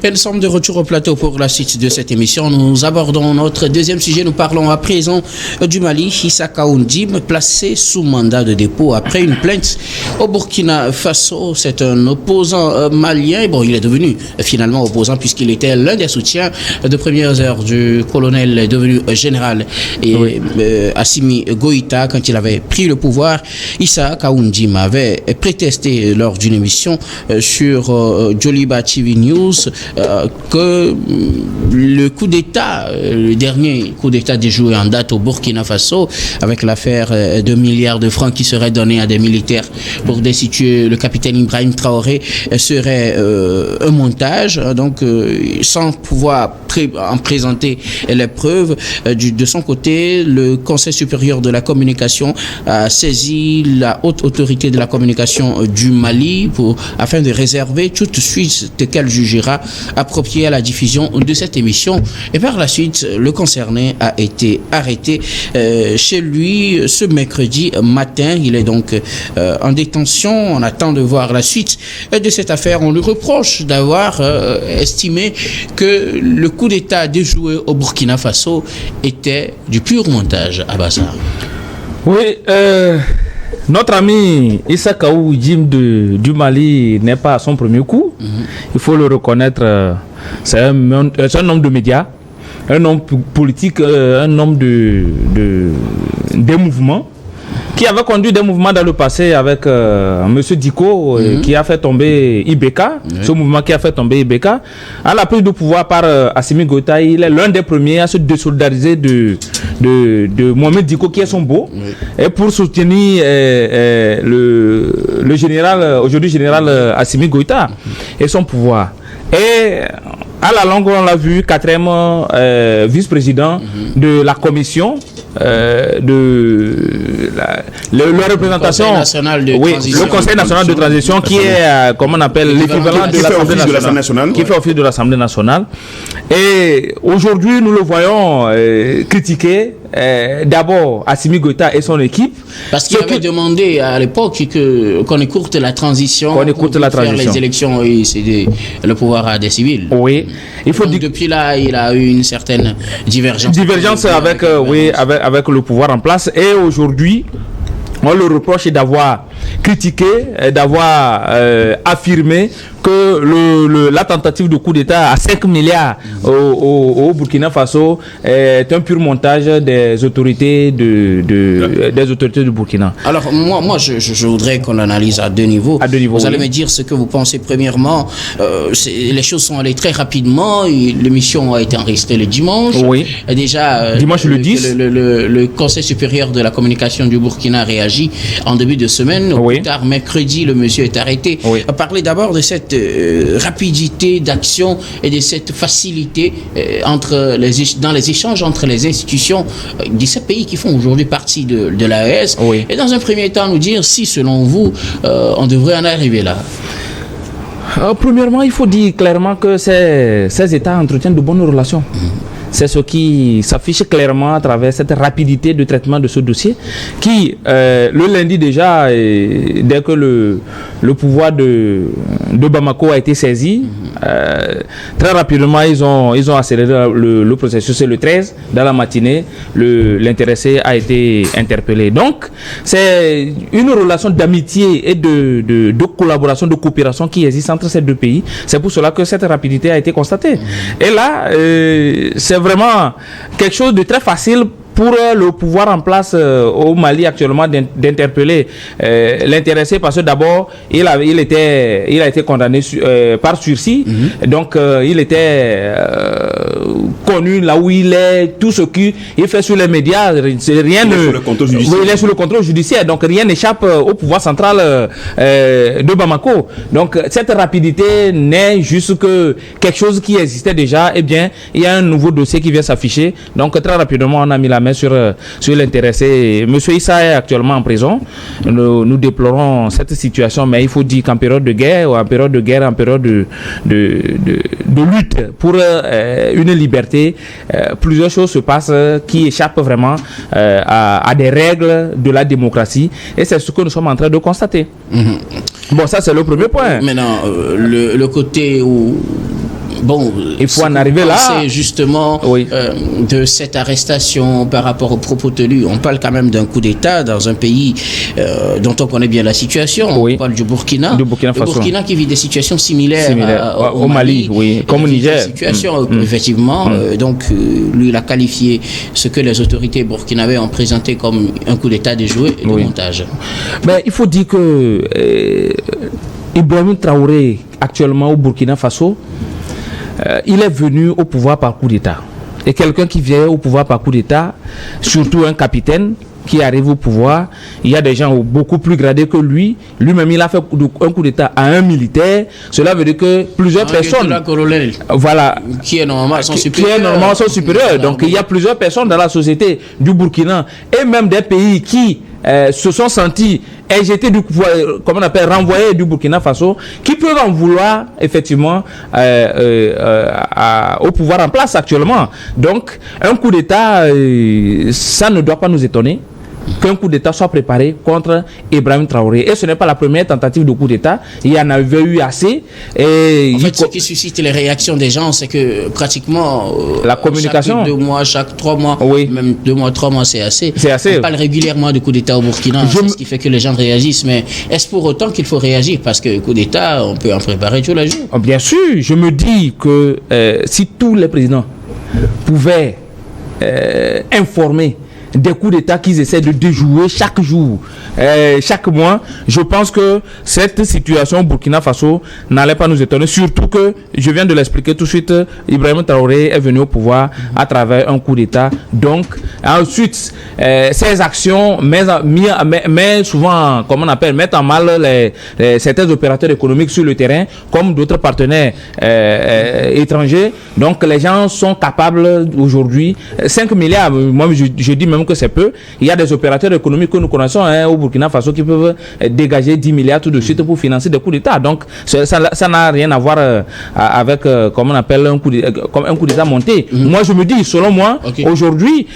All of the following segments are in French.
Et nous sommes de retour au plateau pour la suite de cette émission. Nous abordons notre deuxième sujet. Nous parlons à présent du Mali. Issa Kaoundim, placé sous mandat de dépôt après une plainte au Burkina Faso. C'est un opposant malien. Bon, il est devenu finalement opposant puisqu'il était l'un des soutiens de premières heures du colonel devenu général et Assimi Goïta quand il avait pris le pouvoir. Issa Kaoundim avait prétesté lors d'une émission sur Joliba TV News que le coup d'État, le dernier coup d'État déjoué en date au Burkina Faso, avec l'affaire de milliards de francs qui seraient donnés à des militaires pour destituer le capitaine Ibrahim Traoré, serait un montage, donc sans pouvoir en présenter les preuves. De son côté, le Conseil supérieur de la communication a saisi la haute autorité de la communication du Mali afin de réserver toute suite qu'elle jugera appropriée à la diffusion de cette émission. Et par la suite, le concerné a été arrêté chez lui ce mercredi matin. Il est donc en détention. On attend de voir la suite de cette affaire. On lui reproche d'avoir estimé que le coup d'État déjoué au Burkina Faso était du pur montage. Abassar. Oui, notre ami Issa Kaoundim du Mali n'est pas à son premier coup. Il faut le reconnaître. C'est un homme de médias, un homme politique, un homme des mouvements, qui avait conduit des mouvements dans le passé avec M. Diko, qui a fait tomber Ibeka, ce mouvement qui a fait tomber Ibeka. À la prise de pouvoir par Assimi Goïta, il est l'un des premiers à se désolidariser de Mohamed Diko, qui est son beau, et pour soutenir le général, aujourd'hui général Assimi Goïta, et son pouvoir. Et à la longue, on l'a vu, quatrième vice-président de la commission de la représentation, le Conseil national de transition, qui est, comment on appelle, l'équivalent de l'Assemblée nationale, qui fait office de l'Assemblée nationale. Et aujourd'hui, nous le voyons critiquer d'abord Assimi Goïta et son équipe. Parce qu'il avait demandé à l'époque qu'on écourte la transition, faire les élections et céder le pouvoir à des civils. Oui. Il faut donc, depuis là, il a eu une certaine divergence avec le pouvoir en place. Et aujourd'hui, on le reproche d'avoir critiqué, d'avoir affirmé que la tentative de coup d'État à 5 milliards au Burkina Faso est un pur montage des autorités des autorités du Burkina. Alors moi je voudrais qu'on l'analyse à deux niveaux. Vous allez me dire ce que vous pensez. Premièrement, les choses sont allées très rapidement. L'émission a été enregistrée le dimanche. Oui. Et déjà, dimanche le 10. Le Conseil supérieur de la communication du Burkina a réagi en début de semaine. Plus tard, mercredi, le monsieur est arrêté. Parlez d'abord de cette rapidité d'action et de cette facilité dans les échanges entre les institutions de ces pays qui font aujourd'hui partie de l'AES. Et dans un premier temps, nous dire si, selon vous, on devrait en arriver là. Premièrement, il faut dire clairement que ces États entretiennent de bonnes relations. C'est ce qui s'affiche clairement à travers cette rapidité de traitement de ce dossier qui, le lundi déjà, dès que le pouvoir de Bamako a été saisi, très rapidement, ils ont accéléré le processus. C'est le 13, dans la matinée, l'intéressé a été interpellé. Donc, c'est une relation d'amitié et de collaboration, de coopération qui existe entre ces deux pays. C'est pour cela que cette rapidité a été constatée. Et là, c'est vraiment quelque chose de très facile pour le pouvoir en place au Mali actuellement d'interpeller l'intéressé, parce que d'abord il a été condamné par sursis. Donc il était connu là où il est, tout ce qu'il fait sur les médias, c'est rien il est sous le contrôle judiciaire, donc rien n'échappe au pouvoir central de Bamako. Donc cette rapidité n'est juste que quelque chose qui existait déjà. Eh bien, il y a un nouveau dossier qui vient s'afficher, donc très rapidement on a mis la main sur l'intéressé. Monsieur Issa est actuellement en prison. Nous déplorons cette situation, mais il faut dire qu'en période de guerre, en période de lutte pour une liberté, plusieurs choses se passent qui échappent vraiment à des règles de la démocratie, et c'est ce que nous sommes en train de constater. Bon, ça c'est le premier point. Maintenant, le côté où Bon, il faut en arriver là. C'est justement de cette arrestation par rapport aux propos tenus. On parle quand même d'un coup d'État dans un pays dont on connaît bien la situation. On parle du Burkina. Du Burkina Faso. Le Burkina qui vit des situations similaires au Mali, comme au Niger. Situation, effectivement. Donc, lui, il a qualifié ce que les autorités burkinabées ont présenté comme un coup d'État déjoué et de montage. Mais il faut dire que Ibrahim Traoré, actuellement au Burkina Faso, il est venu au pouvoir par coup d'État. Et quelqu'un qui vient au pouvoir par coup d'État, surtout un capitaine qui arrive au pouvoir, il y a des gens beaucoup plus gradés que lui. Lui-même, il a fait un coup d'État à un militaire. Cela veut dire que plusieurs personnes... colonel, voilà. Qui est normalement son supérieur. Donc, il y a plusieurs personnes dans la société du Burkina et même des pays qui se sont sentis éjectés du pouvoir, comme on appelle, renvoyés du Burkina Faso, qui peuvent en vouloir effectivement au pouvoir en place actuellement. Donc, un coup d'État, ça ne doit pas nous étonner qu'un coup d'État soit préparé contre Ibrahim Traoré. Et ce n'est pas la première tentative de coup d'État. Il y en avait eu assez. Et en fait, ce qui suscite les réactions des gens, c'est que pratiquement la communication, chaque 2 mois, chaque 3 mois, même 2 mois, 3 mois, c'est assez. On parle régulièrement de coup d'État au Burkina. C'est ce qui fait que les gens réagissent. Mais est-ce pour autant qu'il faut réagir? Parce que coup d'État, on peut en préparer tous les jours. Bien sûr, je me dis que si tous les présidents pouvaient informer des coups d'État qu'ils essaient de déjouer chaque jour, chaque mois, je pense que cette situation au Burkina Faso n'allait pas nous étonner, surtout que, je viens de l'expliquer tout de suite, Ibrahim Traoré est venu au pouvoir à travers un coup d'État. Donc, ensuite, ces actions mais souvent, comme on appelle, mettent en mal certains opérateurs économiques sur le terrain, comme d'autres partenaires étrangers. Donc, les gens sont capables aujourd'hui, 5 milliards, moi je dis même que c'est peu. Il y a des opérateurs économiques que nous connaissons au Burkina Faso qui peuvent dégager 10 milliards tout de suite pour financer des coups d'État. Donc ça n'a rien à voir avec comment on appelle un coup d'État monté. Moi je me dis, selon moi, aujourd'hui,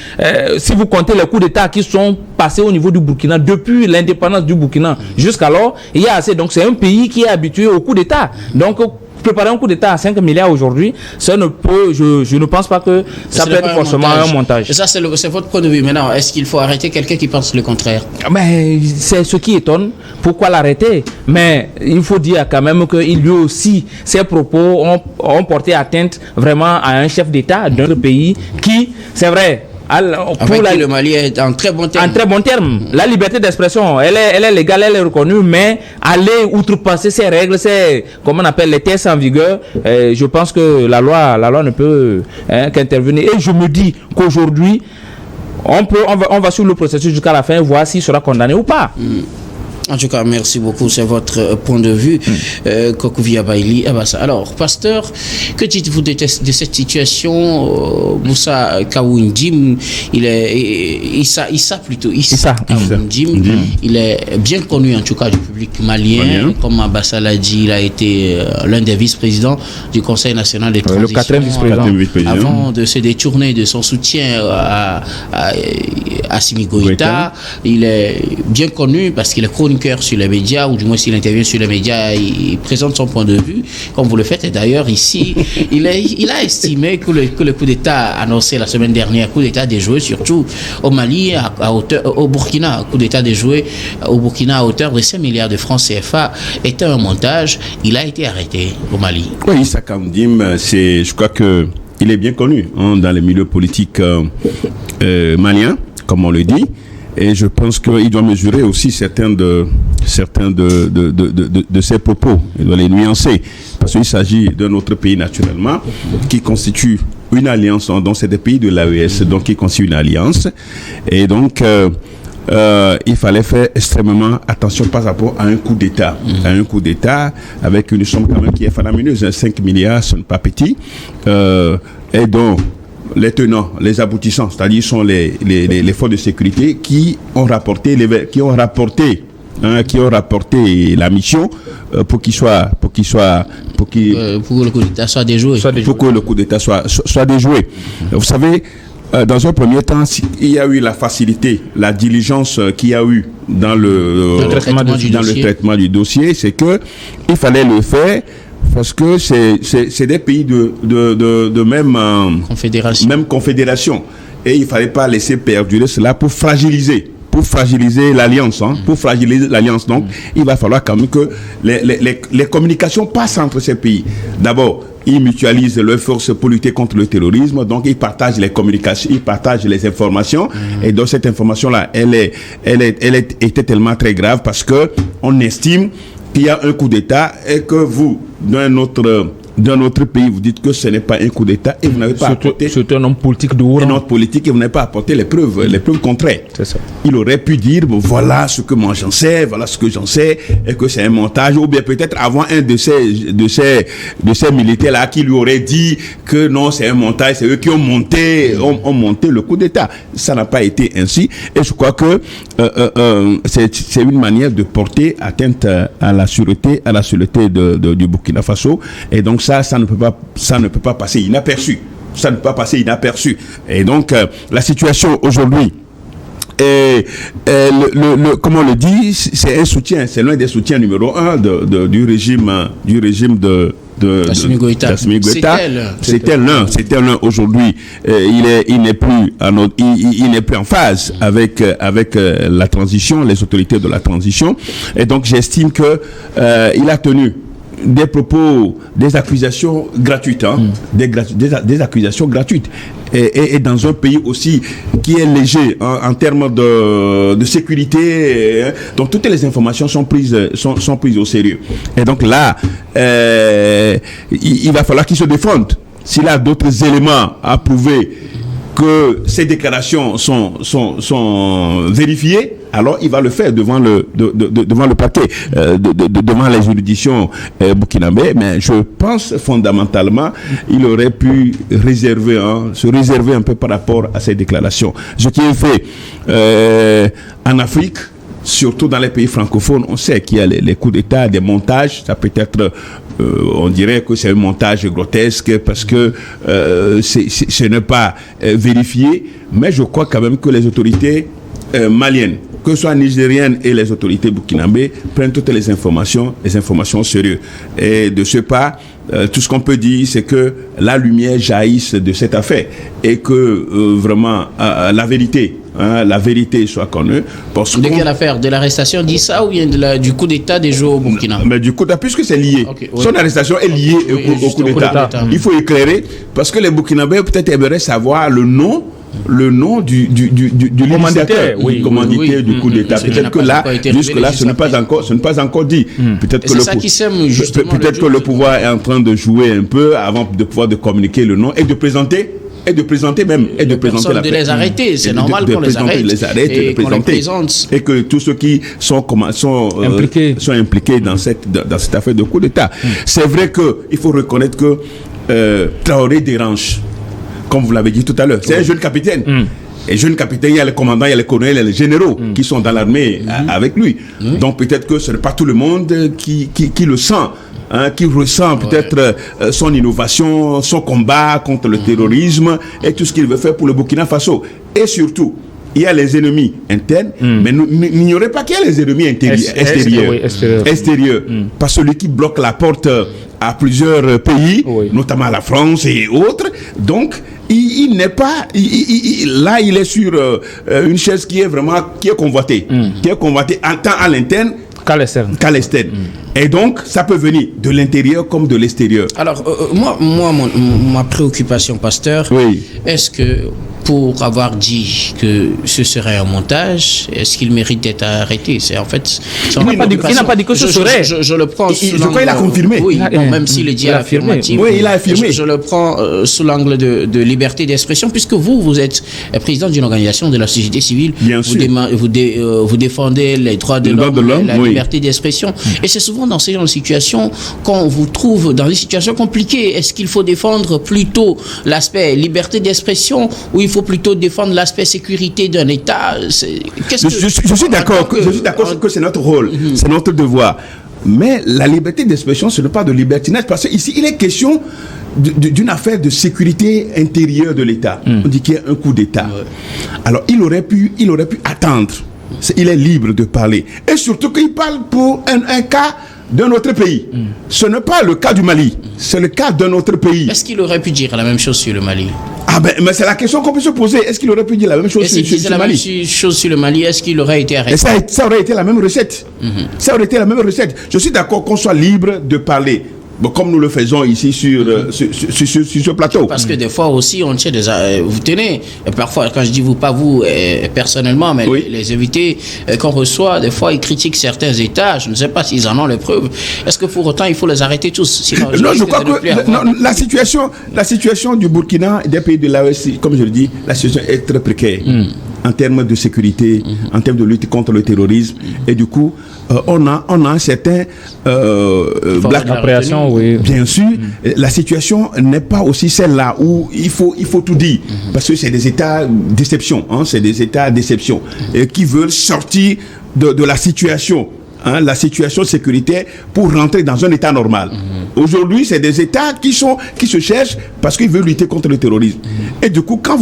si vous comptez les coups d'État qui sont passés au niveau du Burkina depuis l'indépendance du Burkina jusqu'alors, il y a assez. Donc c'est un pays qui est habitué au coup d'État. Donc préparer un coup d'État à 5 milliards aujourd'hui, ça ne peut, je ne pense pas que ça peut être forcément un montage. Et ça, c'est votre point de vue. Maintenant, est-ce qu'il faut arrêter quelqu'un qui pense le contraire? Mais c'est ce qui étonne. Pourquoi l'arrêter? Mais il faut dire quand même que lui aussi, ses propos ont porté atteinte vraiment à un chef d'État d'un pays qui, c'est vrai, le Mali est en très bon terme. En très bon terme. La liberté d'expression, elle est légale, elle est reconnue, mais aller outrepasser ces règles, comme on appelle les tests en vigueur, je pense que la loi ne peut qu'intervenir. Et je me dis qu'aujourd'hui, on va sur le processus jusqu'à la fin, voir s'il sera condamné ou pas. En tout cas, merci beaucoup, c'est votre point de vue, Kokouvia Baili. Alors, pasteur, que dites-vous de cette situation? Moussa Kaoundim, Issa Kaoundim, il est bien connu en tout cas du public malien. Comme Abbas l'a dit, il a été l'un des vice-présidents du Conseil national des transitions. Le 4e vice-président. Avant de se détourner de son soutien à Assimi Goïta, il est bien connu parce qu'il est chroniqueur sur les médias, ou du moins s'il intervient sur les médias, il présente son point de vue, comme vous le faites. Et d'ailleurs, ici, il a estimé que le coup d'État annoncé la semaine dernière, coup d'État déjoué, surtout au Mali, au Burkina, coup d'État déjoué au Burkina à hauteur de 5 milliards de francs CFA, était un montage. Il a été arrêté au Mali. Oui, Issa Kaoundim, je crois qu'il est bien connu dans les milieux politiques maliens, comme on le dit. Et je pense qu'il doit mesurer aussi certains de ses propos. Il doit les nuancer. Parce qu'il s'agit d'un autre pays, naturellement, qui constitue une alliance. Donc, c'est des pays de l'AES, donc qui constituent une alliance. Et donc, il fallait faire extrêmement attention par rapport à un coup d'État. À un coup d'État avec une somme quand même qui est faramineuse. 5 milliards, ce n'est pas petit. Et donc, les tenants, les aboutissants, c'est-à-dire sont les forces de sécurité qui ont rapporté la mission pour que le coup d'État soit déjoué. Pour que le coup d'État soit déjoué. Vous savez, dans un premier temps, il y a eu la facilité, la diligence qu'il y a eu dans le traitement du dossier, c'est que il fallait le faire parce que c'est des pays de même confédération. Et il ne fallait pas laisser perdurer cela pour fragiliser l'alliance. Pour fragiliser l'alliance. Donc, il va falloir quand même que les communications passent entre ces pays. D'abord, ils mutualisent leurs forces pour lutter contre le terrorisme. Donc, ils partagent les communications, ils partagent les informations. Et donc, cette information-là, elle était tellement très grave parce que on estime qu'il y a un coup d'État et que vous, d'un autre pays, vous dites que ce n'est pas un coup d'État et vous n'avez pas apporté... C'est un homme politique de haut rang. Un homme politique et vous n'avez pas apporté les preuves contraires. C'est ça. Il aurait pu dire, voilà ce que moi j'en sais, voilà ce que j'en sais, et que c'est un montage, ou bien peut-être avoir un de ces militaires-là qui lui aurait dit que non, c'est un montage, c'est eux qui ont monté le coup d'État. Ça n'a pas été ainsi, et je crois que c'est une manière de porter atteinte à la sûreté du Burkina Faso, et donc ça ne peut pas passer inaperçu. Ça ne peut pas passer inaperçu. Et donc, la situation aujourd'hui, comme on le dit, c'est un soutien, c'est l'un des soutiens numéro 1 du régime Assimi Goïta. C'était l'un aujourd'hui. Il n'est plus en phase avec la transition, les autorités de la transition. Et donc, j'estime que il a tenu des propos, des accusations gratuites, des accusations gratuites. Et dans un pays aussi qui est léger en termes de sécurité, donc toutes les informations sont prises au sérieux. Et donc là, il va falloir qu'il se défende. S'il a d'autres éléments à prouver que ces déclarations sont vérifiées, alors il va le faire devant le parquet, devant les juridictions burkinabées. Mais je pense fondamentalement, il aurait pu se réserver un peu par rapport à ces déclarations. Ce qui est fait en Afrique, surtout dans les pays francophones, on sait qu'il y a les coups d'État, des montages. Ça peut être, on dirait que c'est un montage grotesque parce que ce n'est pas vérifié. Mais je crois quand même que les autorités maliennes, que ce soit nigériennes et les autorités burkinabées, prennent toutes les informations au sérieux. Et de ce pas, tout ce qu'on peut dire, c'est que la lumière jaillisse de cette affaire et que vraiment la vérité soit connue. De quelle affaire? De l'arrestation d'Issa ou bien du coup d'État des jours au Burkina? Mais du coup d'État, puisque c'est lié. Okay, oui. Son arrestation est liée au coup d'État. Il faut éclairer, parce que les Burkinabés peut-être aimeraient savoir le nom du commanditaire du coup d'État. Peut-être que là, jusque-là, ce n'est pas encore dit. Peut-être que le pouvoir est en train de jouer un peu avant de pouvoir communiquer le nom et de présenter la de les arrêter, c'est normal qu'on les arrête et qu'on les présente. Et que tous ceux qui sont impliqués dans cette affaire de coup d'État. C'est vrai qu'il faut reconnaître que Traoré dérange, comme vous l'avez dit tout à l'heure. C'est un jeune capitaine. Et jeune capitaine, il y a les commandants, il y a les colonels, il y a les généraux qui sont dans l'armée avec lui. Donc peut-être que ce n'est pas tout le monde qui le sent. Qui ressent peut-être son innovation, son combat contre le terrorisme et tout ce qu'il veut faire pour le Burkina Faso. Et surtout, il y a les ennemis internes, mais n'ignorez pas qu'il y a les ennemis extérieurs. Pas celui qui bloque la porte à plusieurs pays, notamment la France et autres. Donc, il n'est pas... là, il est sur une chaise qui est convoitée. Qui est convoitée tant à l'interne qu'à l'externe. Et donc, ça peut venir de l'intérieur comme de l'extérieur. Alors, ma préoccupation, pasteur, est-ce que pour avoir dit que ce serait un montage, est-ce qu'il mérite d'être arrêté? C'est en fait... Il n'a pas dit que ce serait. Je le prends sous l'angle... Je crois qu'il a confirmé. Oui, même s'il est dit affirmatif. Oui, il a affirmé. Je le prends sous l'angle de liberté d'expression, puisque vous êtes président d'une organisation de la société civile. Bien sûr. Vous défendez les droits de l'homme, la liberté d'expression. Et c'est souvent dans ce genre de situations qu'on vous trouve dans des situations compliquées. Est-ce qu'il faut défendre plutôt l'aspect liberté d'expression ou il faut plutôt défendre l'aspect sécurité d'un État? Je suis d'accord que c'est notre rôle, c'est notre devoir. Mais la liberté d'expression, ce n'est pas de libertinage, parce qu'ici, il est question d'une affaire de sécurité intérieure de l'État. On dit qu'il y a un coup d'État. Alors, il aurait pu attendre. Il est libre de parler. Et surtout qu'il parle pour un cas d'un autre pays. Ce n'est pas le cas du Mali, c'est le cas d'un autre pays. Est-ce qu'il aurait pu dire la même chose sur le Mali? Ah ben, mais c'est la question qu'on peut se poser. Est-ce qu'il aurait pu dire la même chose sur le Mali? S'il disait la même chose sur le Mali, est-ce qu'il aurait été arrêté? Et ça aurait été la même recette. Ça aurait été la même recette. Je suis d'accord qu'on soit libre de parler. Bon, comme nous le faisons ici sur ce plateau. Parce que des fois aussi, on tient vous tenez, parfois, quand je dis vous, pas vous personnellement, mais les invités qu'on reçoit, des fois, ils critiquent certains États. Je ne sais pas s'ils en ont les preuves. Est-ce que pour autant, il faut les arrêter tous? Sinon, je crois que la situation du Burkina et des pays de l'AES, comme je le dis, la situation est très précaire. En termes de sécurité, en termes de lutte contre le terrorisme. Et du coup, on a un certain black appréhension, oui. Bien sûr, la situation n'est pas aussi celle-là où il faut tout dire. Parce que c'est des États déception, c'est des États déception qui veulent sortir de la situation. La situation sécuritaire pour rentrer dans un état normal. Aujourd'hui, c'est des États qui se cherchent parce qu'ils veulent lutter contre le terrorisme. Et du coup, quand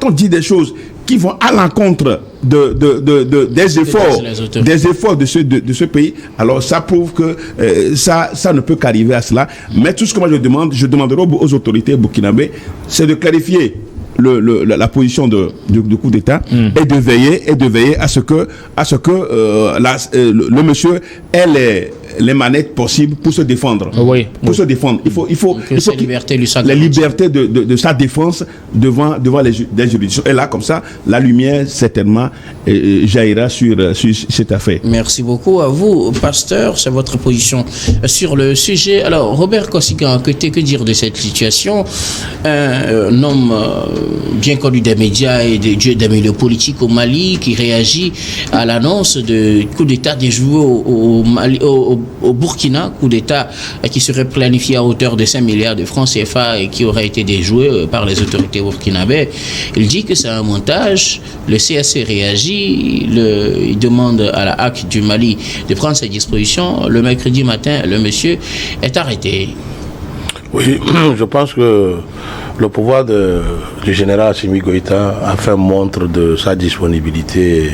on dit des choses qui vont à l'encontre des efforts de ce pays, alors ça prouve que ça ne peut qu'arriver à cela. Mais tout ce que moi je demanderai aux autorités burkinabées, c'est de clarifier la position du coup d'État et de veiller à ce que le monsieur ait les manettes possibles pour se défendre. Pour se défendre. Il faut la liberté de sa défense devant les juridictions. Et là, comme ça, la lumière certainement jaillira sur cette affaire. Merci beaucoup à vous, pasteur. C'est votre position sur le sujet. Alors, Robert Kossigan, que dire de cette situation? Un homme bien connu des médias et des milieux politiques au Mali qui réagit à l'annonce de coup d'État déjoué au Burkina, coup d'État qui serait planifié à hauteur de 5 milliards de francs CFA et qui aurait été déjoué par les autorités burkinabées. Il dit que c'est un montage. Le CSC réagit, il demande à la HAC du Mali de prendre ses dispositions. Le mercredi matin, le monsieur est arrêté. Oui, je pense que le pouvoir du général Assimi Goïta a fait montre de sa disponibilité,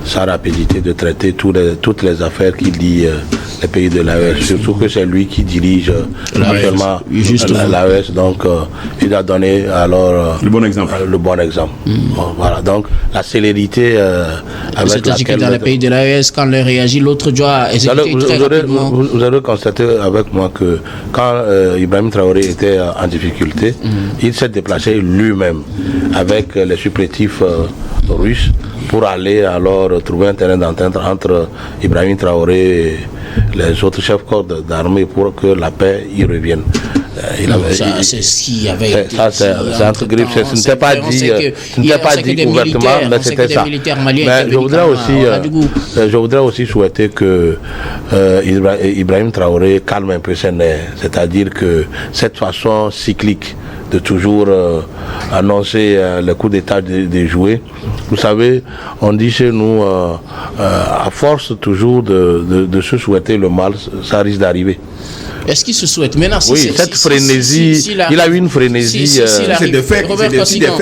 sa rapidité de traiter toutes les affaires qui lient les pays de l'AES. Surtout que c'est lui qui dirige actuellement l'AES, donc il a donné alors le bon exemple. Bon, voilà, donc la célérité avec c'est-à-dire que dans les pays de l'AES, quand l'un réagit, l'autre doit exécuter très rapidement. Vous aurez constaté avec moi que quand Ibrahim Traoré était en difficulté, il s'est déplacé lui-même avec les supplétifs russes pour aller alors trouver un terrain d'entente entre Ibrahim Traoré et les autres chefs corps d'armée pour que la paix y revienne. C'est ce qui avait été c'est entre griffes, ce n'était pas dit ouvertement, mais c'était ça. Mais je voudrais aussi souhaiter que Ibrahim Traoré calme un peu ses nerfs, c'est-à-dire que cette façon cyclique de toujours annoncer le coup d'État déjoué. Vous savez, on dit chez nous, à force toujours de se souhaiter le mal, ça risque d'arriver. Est-ce qu'il se souhaite maintenant? Cette frénésie, il a eu une frénésie. C'est des faits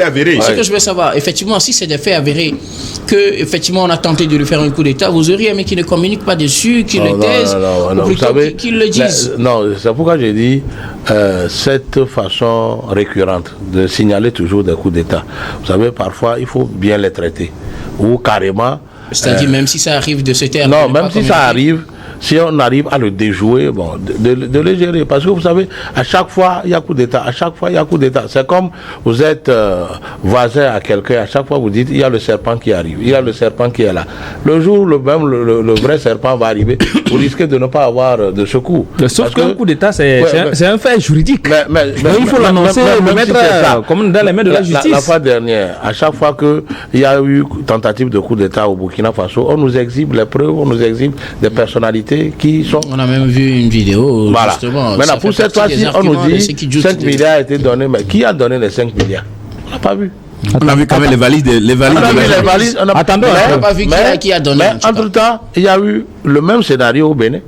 avérés. Ce que je veux savoir, effectivement, si c'est des faits avérés, que effectivement on a tenté de lui faire un coup d'État, vous auriez aimé qu'il ne communique pas dessus, qu'il le taise, ou plutôt qu'il le dise? Non, c'est pourquoi j'ai dit cette façon récurrente de signaler toujours des coups d'État. Vous savez, parfois, il faut bien les traiter. Ou carrément... C'est-à-dire même si ça arrive de se taire... Non, même si ça arrive... Si on arrive à le déjouer, bon, de le gérer. Parce que vous savez, à chaque fois, il y a coup d'État. À chaque fois, il y a coup d'État. C'est comme vous êtes voisin à quelqu'un. À chaque fois, vous dites, il y a le serpent qui arrive. Il y a le serpent qui est là. Le jour, le vrai serpent va arriver. Vous risquez de ne pas avoir de secours. Sauf qu'un coup d'État, c'est un fait juridique. Mais il faut l'annoncer, le mettre comme dans les mains de la justice. La fois dernière, à chaque fois qu'il y a eu tentative de coup d'État au Burkina Faso, on nous exhibe les preuves, on nous exhibe des personnalités qui sont... On a même vu une vidéo, voilà. Justement. Maintenant, pour cette fois-ci, on nous dit 5 milliards a été donné, mais qui a donné les 5 milliards? On n'a pas vu. On a vu quand même les valises. Attendez, on n'a pas vu qui a donné. Mais entre-temps, il y a eu le même scénario au Bénin.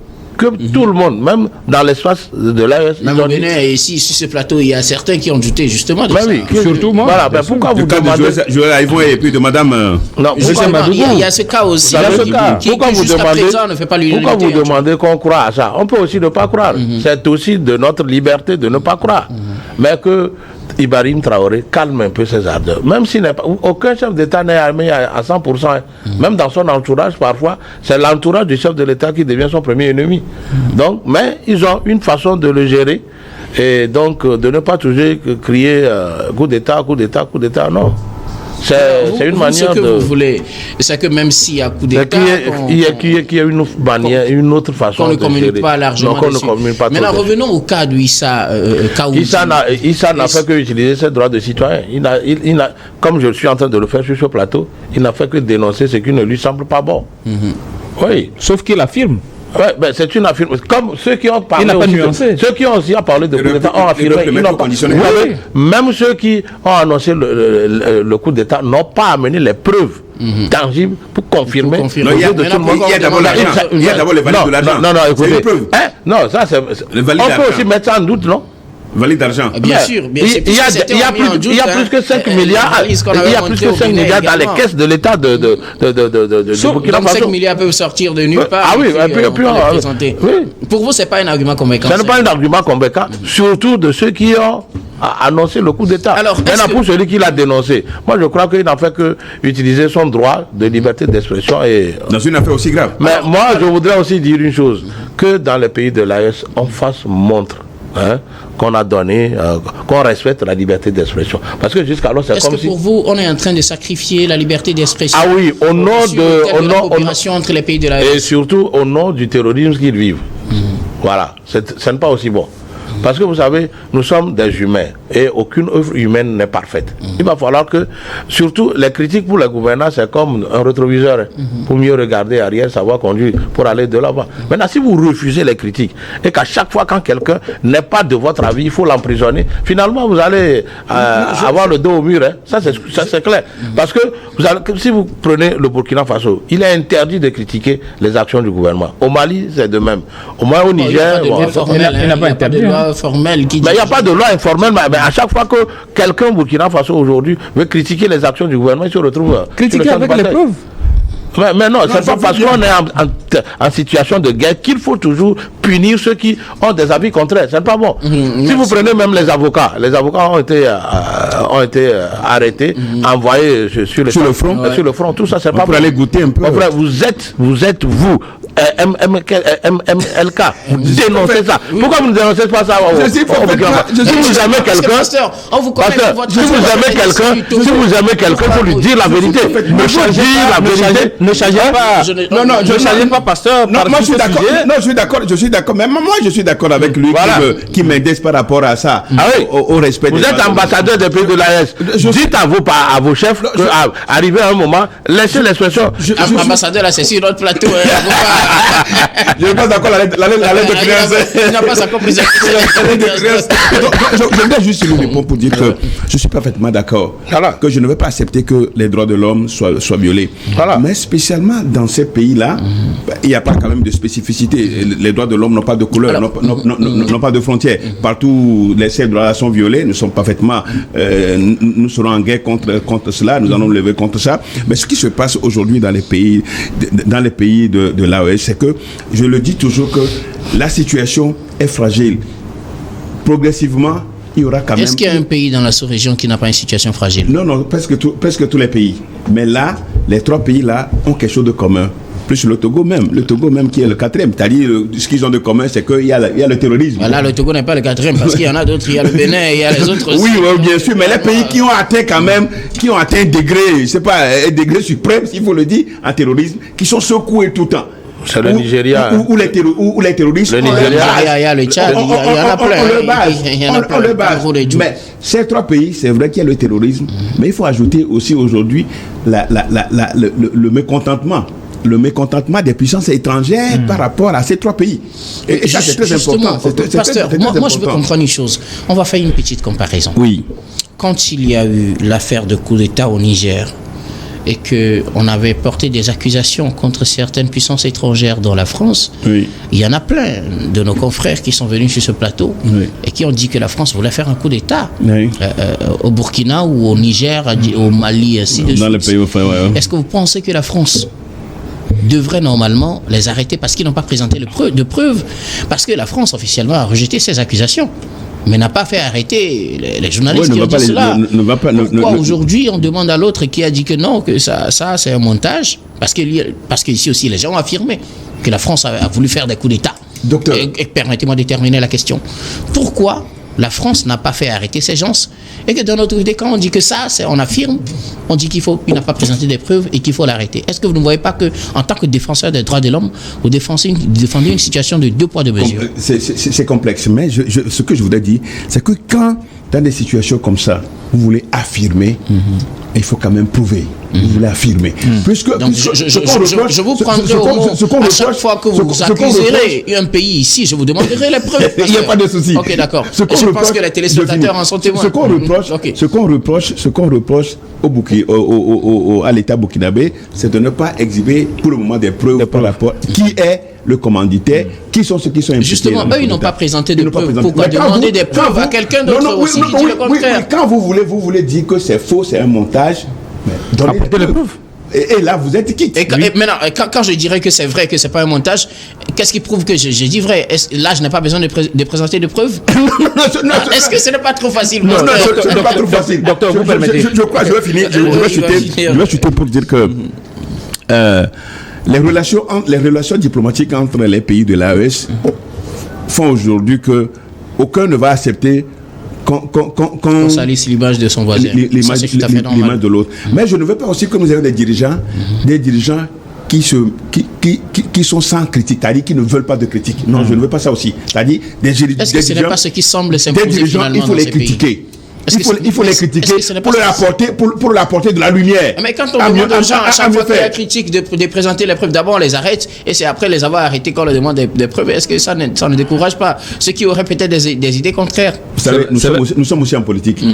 que tout le monde, même dans l'espace de l'AES. Même au Bénin, et ici, sur ce plateau, il y a certains qui ont douté justement de ça. Oui, surtout moi. Voilà, pourquoi vous demandez... Et puis de madame... Non, il y a ce cas aussi. Pourquoi vous demandez demandez qu'on croit à ça? On peut aussi ne pas croire. C'est aussi de notre liberté de ne pas croire. Mais que Ibrahim Traoré calme un peu ses ardeurs. Même s'il n'est pas... Aucun chef d'État n'est armé à 100%. Même dans son entourage, parfois, c'est l'entourage du chef de l'État qui devient son premier ennemi. Donc, mais ils ont une façon de le gérer. Et donc, de ne pas toujours crier coup d'État, coup d'État, coup d'État, non. C'est une manière ce que vous voulez, c'est que même s'il y a coup d'État, il y a une manière, une autre façon de gérer. Qu'on ne communique pas largement dessus. Maintenant, revenons au cas d'Issa Kaoundji. Issa n'a fait que utiliser ses droits de citoyen. Comme je suis en train de le faire sur ce plateau, il n'a fait que dénoncer ce qui ne lui semble pas bon. Oui. Sauf qu'il affirme. Ouais, ben c'est une affirmation. Comme ceux qui ont parlé, ceux qui ont aussi parlé de coup d'État ont affirmé. Même ceux qui ont annoncé le coup d'État n'ont pas amené les preuves tangibles pour confirmer. Il y a d'abord l'argent. Il y a d'abord les valides de l'argent. Non, écoutez. Non, ça c'est. On peut aussi mettre ça en doute, non? Valide d'argent. Bien sûr. Il y a plus que 5 milliards. Il y a plus que 5 milliards dans les caisses de l'État de Burkina Faso. 5 milliards peuvent sortir de nulle part. Ah oui, Pour vous, c'est pas un argument convaincant. Ce n'est pas un argument convaincant, surtout de ceux qui ont annoncé le coup d'État. Maintenant, pour celui qui l'a dénoncé, moi je crois qu'il n'a fait que utiliser son droit de liberté d'expression. Dans une affaire aussi grave. Mais moi, je voudrais aussi dire une chose, que dans les pays de l'AES, on fasse montre. Qu'on a donné, qu'on respecte la liberté d'expression. Parce que jusqu'alors, c'est comme si... Est-ce que pour vous, on est en train de sacrifier la liberté d'expression? Ah oui, au nom de la coopération entre les pays de l'AES. Et surtout au nom du terrorisme qu'ils vivent. Voilà, ce n'est pas aussi bon. Parce que vous savez, nous sommes des humains et aucune œuvre humaine n'est parfaite. Il va falloir que, surtout les critiques pour les gouvernants, c'est comme un rétroviseur pour mieux regarder arrière, savoir conduire, pour aller de l'avant. Maintenant, si vous refusez les critiques et qu'à chaque fois quand quelqu'un n'est pas de votre avis, il faut l'emprisonner, finalement vous allez avoir le dos au mur. Ça c'est clair. Parce que si vous prenez le Burkina Faso, il est interdit de critiquer les actions du gouvernement. Au Mali, c'est de même. Au moins au Niger, il n'a pas interdit. Formelle qui dit... Mais il n'y a pas de loi informelle, mais à chaque fois que quelqu'un au Burkina Faso aujourd'hui veut critiquer les actions du gouvernement, il se retrouve... Critiquer avec les preuves. Mais non, c'est pas parce qu'on est en situation de guerre qu'il faut toujours punir ceux qui ont des avis contraires. C'est pas bon. Si vous prenez même les avocats ont été arrêtés, envoyés sur le front, tout ça, c'est pas bon. Pour aller goûter un peu. Vous êtes MLK, vous dénoncez ça. Pourquoi vous ne dénoncez pas ça Si vous aimez quelqu'un, si vous aimez quelqu'un, il faut lui dire la vérité. Ne changez pas. Ne changez pas, pasteur. Non, moi je suis d'accord. Même moi je suis d'accord avec lui qui m'indexe par rapport à ça. Au respect. Vous êtes ambassadeur des pays de l'AES. Dites à vos chefs qu'arrivé à un moment, laissez l'expression. Ambassadeur, là, c'est sur notre plateau. Je ne suis pas d'accord avec la lettre de créance. Il n'a pas encore pris Je voudrais juste lui répondre pour dire que je suis parfaitement d'accord que je ne vais pas accepter que les droits de l'homme soient violés. Mais spécialement dans ces pays-là, il n'y a pas quand même de spécificité. Les droits de l'homme n'ont pas de couleur, n'ont pas de frontières. Partout, ces droits sont violés. Nous sommes parfaitement... nous serons en guerre contre cela. Nous allons lever contre ça. Mais ce qui se passe aujourd'hui dans les pays de l'AES, c'est que, je le dis toujours, que la situation est fragile. Progressivement, il y aura quand même... Est-ce qu'il y a un pays dans la sous-région qui n'a pas une situation fragile? Non, presque tous les pays. Mais là, les trois pays-là ont quelque chose de commun. Plus le Togo même qui est le quatrième. C'est-à-dire, ce qu'ils ont de commun, c'est qu'il y a le terrorisme. Voilà, le Togo n'est pas le quatrième, parce qu'il y en a d'autres. Il y a le Bénin, il y a les autres aussi. Oui, bien sûr, mais les pays qui ont atteint quand même, qui ont atteint un degré suprême, s'il faut le dire, en terrorisme, qui sont secoués tout le temps. C'est le Nigeria. Ou les terroristes. Le Nigeria. Il y a le Tchad, il y en a plein. On le base. Mais ces trois pays, c'est vrai qu'il y a le terrorisme, mais il faut ajouter aussi aujourd'hui le mécontentement. Le mécontentement des puissances étrangères par rapport à ces trois pays. Et ça, c'est très important. Pasteur, moi, je veux comprendre une chose. On va faire une petite comparaison. Oui. Quand il y a eu l'affaire de coup d'État au Niger, et qu'on avait porté des accusations contre certaines puissances étrangères dont la France, il y en a plein de nos confrères qui sont venus sur ce plateau et qui ont dit que la France voulait faire un coup d'État au Burkina ou au Niger, au Mali, ainsi de suite. Est-ce que vous pensez que la France devrait normalement les arrêter parce qu'ils n'ont pas présenté de preuves? Parce que la France officiellement a rejeté ces accusations, mais n'a pas fait arrêter les journalistes qui ont dit cela. Pourquoi aujourd'hui on demande à l'autre qui a dit que non, que ça c'est un montage? Parce qu'ici aussi les gens ont affirmé que la France a voulu faire des coups d'État. Docteur. Et permettez-moi de terminer la question. Pourquoi la France n'a pas fait arrêter ces gens, et que d'un autre côté, quand on dit que ça, on affirme, on dit qu'il n'a pas présenté des preuves et qu'il faut l'arrêter? Est-ce que vous ne voyez pas que, en tant que défenseur des droits de l'homme, vous défendez une situation de deux poids, deux mesures? C'est complexe, mais ce que je voudrais dire, c'est que quand, dans des situations comme ça, vous voulez affirmer, il faut quand même prouver. Vous voulez affirmer. Donc, je vous prendrai au mot à chaque fois que vous accuserez un pays ici, je vous demanderai les preuves. Il n'y a pas de souci. Ok, d'accord. Je pense que les téléspectateurs en sont témoins. Ce qu'on reproche à l'État burkinabé, c'est de ne pas exhiber pour le moment des preuves par rapport qui est le commanditaire, qui sont ceux qui sont impliqués. Justement, eux, ils n'ont pas présenté de preuves. Pourquoi demander des preuves à quelqu'un d'autre aussi qui dit le contraire? Quand vous voulez dire que c'est faux, c'est un montage, donnez les preuves. Et là, vous êtes quitte. Et maintenant, quand je dirais que c'est vrai, que c'est pas un montage, qu'est-ce qui prouve que j'ai dit vrai? Là, je n'ai pas besoin de présenter de preuves? Est-ce que ce n'est pas trop facile? Non, ce n'est pas trop facile. Docteur, vous permettez. Je crois que je vais finir. Je vais chuter pour dire que les relations diplomatiques entre les pays de l'AES font aujourd'hui que aucun ne va accepter qu'on salisse l'image de son voisin. L'image de l'autre. Mais je ne veux pas aussi que nous ayons des dirigeants qui sont sans critique, c'est-à-dire qui ne veulent pas de critique. Non, je ne veux pas ça aussi. C'est-à-dire est-ce que ce n'est pas ce qui semble s'imposer finalement il faut les critiquer. Il faut les critiquer pour leur apporter de la lumière. Mais quand on demande aux gens à chaque fois qu'il y a critique de présenter les preuves, d'abord on les arrête et c'est après les avoir arrêtés quand on leur demande des preuves. Est-ce que ça ne décourage pas ceux qui auraient peut-être des idées contraires? Vous savez, nous sommes aussi en politique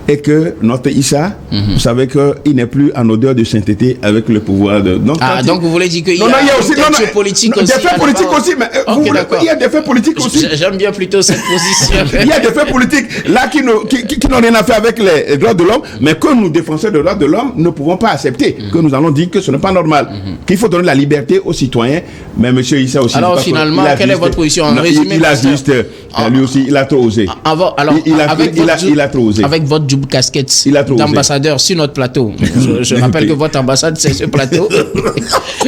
et que notre Issa, vous savez qu'il n'est plus en odeur de sainteté avec le pouvoir de... Donc vous voulez dire qu'il y a aussi des faits politiques aussi? Des faits politiques aussi, mais il y a des faits politiques aussi. J'aime bien plutôt cette position. Il y a des faits politiques là qui n'ont rien à faire avec les droits de l'homme, mais que nous, défenseurs des droits de l'homme, ne pouvons pas accepter, que nous allons dire que ce n'est pas normal, qu'il faut donner la liberté aux citoyens. Mais M. Issa aussi... Alors finalement, quelle est votre position en résumé? Il a juste, lui aussi, il a trop osé. Il a trop osé. Avec votre double casquette d'ambassadeur sur notre plateau, je rappelle que votre ambassade, c'est ce plateau,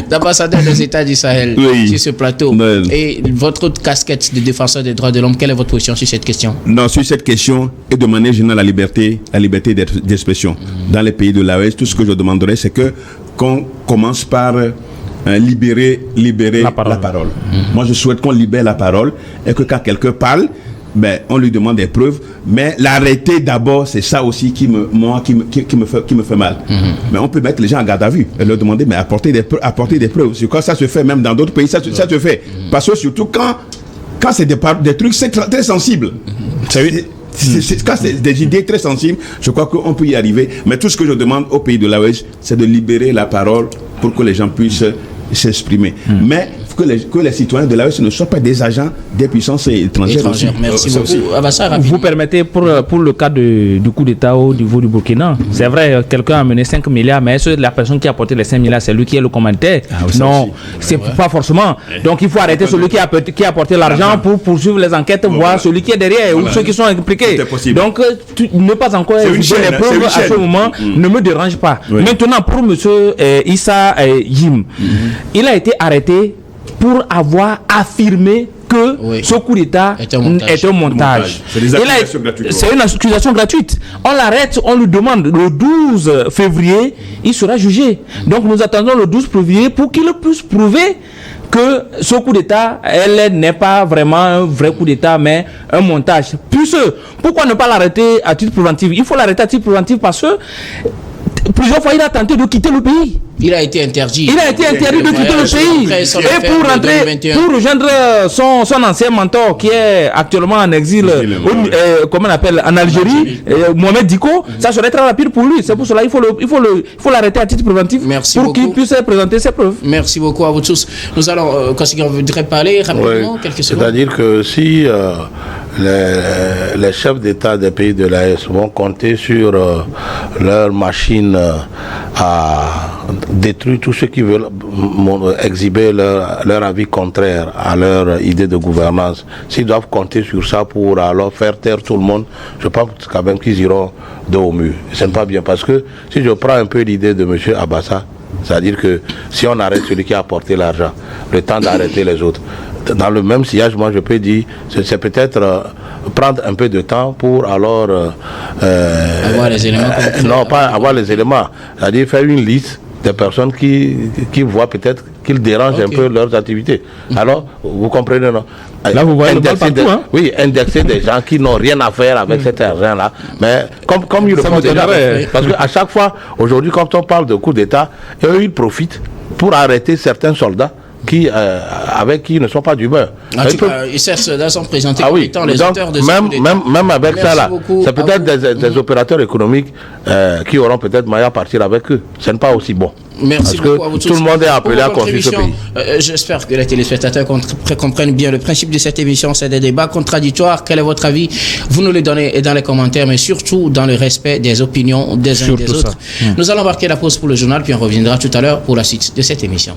d'ambassadeur des États du Sahel, sur ce plateau. Et votre autre casquette de défenseur des droits de l'homme, quelle est votre position sur cette question? Non, sur cette question, et de manière générale, la liberté d'expression. Dans les pays de l'AES, tout ce que je demanderais, c'est qu'on commence par libérer la parole. Moi, je souhaite qu'on libère la parole et que quand quelqu'un parle, on lui demande des preuves, mais l'arrêter d'abord, c'est ça aussi qui me fait mal. Mais on peut mettre les gens en garde à vue et leur demander, mais apporter des preuves. C'est quoi, ça se fait même dans d'autres pays, ça se fait. Parce que surtout quand c'est des trucs très sensibles. Quand c'est des idées très sensibles, je crois qu'on peut y arriver. Mais tout ce que je demande au pays de l'AES, c'est de libérer la parole pour que les gens puissent s'exprimer. Mais que les citoyens de l'AES ne soient pas des agents des puissances étrangères. Merci beaucoup. Vous permettez, pour le cas du coup d'État au niveau du Burkina, c'est vrai, quelqu'un a mené 5 milliards, mais est-ce que la personne qui a apporté les 5 milliards, c'est lui qui est le commanditaire? Non, c'est pas forcément. Donc il faut arrêter celui qui a apporté l'argent pour poursuivre les enquêtes, voir celui qui est derrière ou ceux qui sont impliqués. Donc ne pas encore donner les preuves à ce moment ne me dérange pas. Maintenant, pour M. Issa Yim, il a été arrêté pour avoir affirmé que ce coup d'État est un montage. C'est une accusation gratuite. On l'arrête, on lui demande le 12 février, il sera jugé. Donc nous attendons le 12 février pour qu'il puisse prouver que ce coup d'État, elle n'est pas vraiment un vrai coup d'État, mais un montage. Pourquoi ne pas l'arrêter à titre préventif? Il faut l'arrêter à titre préventif parce que Plusieurs fois, il a tenté de quitter le pays. Il a été interdit. Il a été interdit de quitter le pays. Et pour rentrer, pour rejoindre son ancien mentor qui est actuellement en exil, comment on appelle, en Algérie, Mohamed Diko, ça serait très rapide pour lui. C'est pour cela qu'il faut l'arrêter à titre préventif pour qu'il puisse présenter ses preuves. Merci beaucoup à vous tous. Nous allons, quand on voudrait parler rapidement, quelques secondes. C'est-à-dire que si les chefs d'État des pays de l'AES vont compter sur leur machine à détruire tous ceux qui veulent exhiber leur avis contraire à leur idée de gouvernance, s'ils doivent compter sur ça pour alors faire taire tout le monde, je pense quand même qu'ils iront dos au mur. Ce n'est pas bien, parce que si je prends un peu l'idée de M. Abassa, c'est-à-dire que si on arrête celui qui a apporté l'argent, le temps d'arrêter les autres, dans le même sillage, moi je peux dire, c'est peut-être prendre un peu de temps pour alors avoir les éléments. Non, pas avoir les éléments, c'est-à-dire faire une liste des personnes qui voient peut-être qu'ils dérangent un peu leurs activités. Alors, vous comprenez, non? Là, vous voyez oui, indexer des gens qui n'ont rien à faire avec cet argent-là. Mais comme ils le font déjà, parce qu'à chaque fois, aujourd'hui, quand on parle de coup d'État, eux, ils profitent pour arrêter certains soldats avec qui ils ne sont pas d'humeur. Ces soldats sont présentés comme étant les auteurs de même avec ça là, c'est peut-être des opérateurs économiques qui auront peut-être moyen à partir avec eux. Ce n'est pas aussi bon. Merci beaucoup à vous tous. Tout le monde est appelé à construire ce pays. J'espère que les téléspectateurs comprennent bien le principe de cette émission. C'est des débats contradictoires. Quel est votre avis? Vous nous le donnez dans les commentaires, mais surtout dans le respect des opinions des uns et des autres. Nous allons marquer la pause pour le journal, puis on reviendra tout à l'heure pour la suite de cette émission.